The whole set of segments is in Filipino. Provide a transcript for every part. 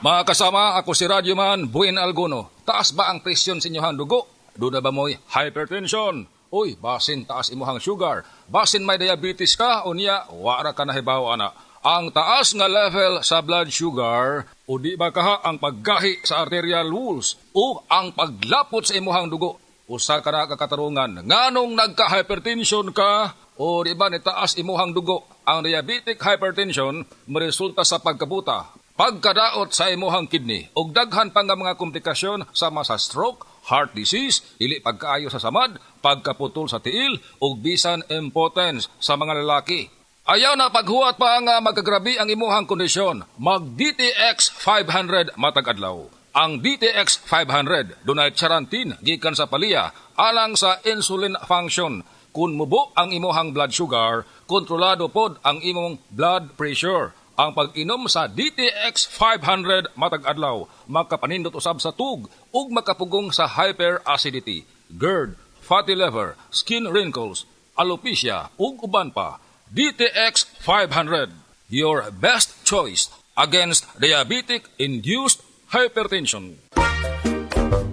Mga kasama, ako si Radyoman Buen Alguno. Taas ba ang presyon sa inyong dugo? Doon na ba mo'y hypertension? Uy, basin taas imuhang sugar. Basin may diabetes ka, o niya, wara ka na hibaw, ana. Ang taas nga level sa blood sugar, o di ba kaha ang paggahi sa arterial walls, o ang paglapot sa imuhang dugo. Usa ka na kakatarungan, nganong nagka-hypertension ka, o di ba ni taas imuhang dugo. Ang diabetic hypertension, maresulta sa pagkabuta, pagkadaot sa imuhang kidney, ug daghan pa nga mga komplikasyon sama sa stroke, heart disease, dili pagkaayo sa samad, pagkaputol sa tiil, ug bisan impotence sa mga lalaki. Ayaw na paghuwat pa nga magkagrabi ang imuhang kondisyon, mag-DTX 500 matag adlaw. Ang DTX 500 dunay charantin gikan sa palya alang sa insulin function. Kung mubo ang imuhang blood sugar, kontrolado pod ang imong blood pressure. Ang pag-inom sa DTX 500 matag adlaw makapanindot usab sa tug ug makapugong sa hyperacidity, GERD, fatty liver, skin wrinkles, alopecia ug uban pa. DTX 500, your best choice against diabetic-induced hypertension.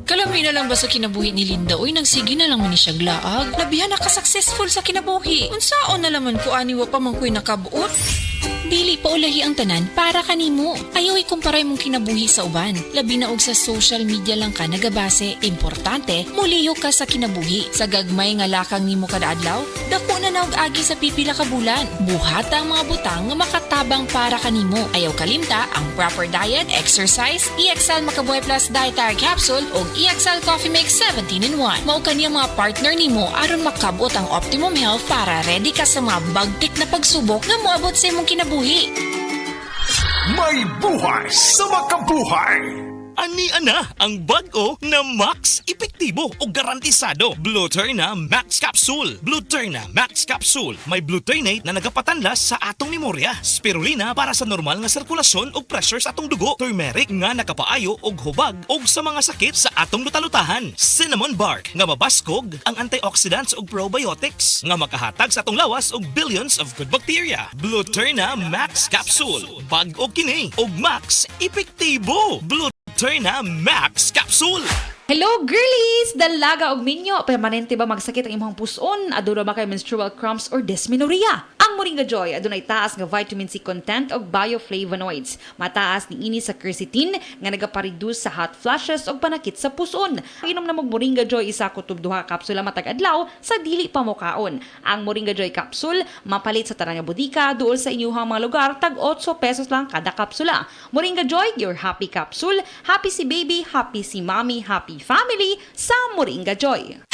Kalami na lang ba sa kinabuhi ni Linda? Uy, nagsige na lang man ni siya glaag. Labihan na ka-successful sa kinabuhi. Unsaon na laman ko aniwa pa man ko'y nakabuot? Dili pa ulahi ang tanan para kanimo. Ayaw ikumparay mong kinabuhi sa uban. Labi na og sa social media lang ka nagabase. Importante, muliyo ka sa kinabuhi. Sa gagmay nga lakang nimo kada adlaw, dako na naog agi sa pipila ka bulan. Buhata ang mga butang nga makatabang para kanimo. Ayaw kalimta ang proper diet, exercise, EXL Makabuhay Plus Dietary Capsule o EXL Coffee Mix 17-in-1. Mao kaniya mga partner nimo aron makabot ang optimum health para ready ka sa mga bagtik na pagsubok nga moabot sa imong kinabuhi. May buhay sa makabuhay! Ani-ana ang bag-o na Max Epektibo o garantisado. Blueterna Max Capsule. Blueterna Max Capsule. May blueternate na nagapatanlas sa atong memorya. Spirulina para sa normal nga sirkulasyon o pressure sa atong dugo. Turmeric nga nakapaayo og hubag og sa mga sakit sa atong lutalutahan. Cinnamon bark nga mabaskog ang antioxidants ug probiotics nga makahatag sa atong lawas og billions of good bacteria. Blueterna Max Capsule. Bag-o kini og Max Epektibo. Blueterna Max Capsule. Hello girlies! Dalaga og minyo, permanente ba magsakit ang imong puson? Aduna ba kay menstrual cramps or dysmenorrhea? Ang Moringa Joy adunay taas nga vitamin C content og bioflavonoids. Mataas ni ini sa quercetin nga nagapareduce sa hot flashes og panakit sa puson. Inom na mo Moringa Joy isa kutob duha ka kapsula matag adlaw sa dili pa mo kaon. Ang Moringa Joy capsule mapalit sa tanang nga bodika duol sa inyong mga lugar tag 8 pesos lang kada kapsula. Moringa Joy, your happy capsule. Happy si baby, happy si mommy, happy family sa Moringa Joy.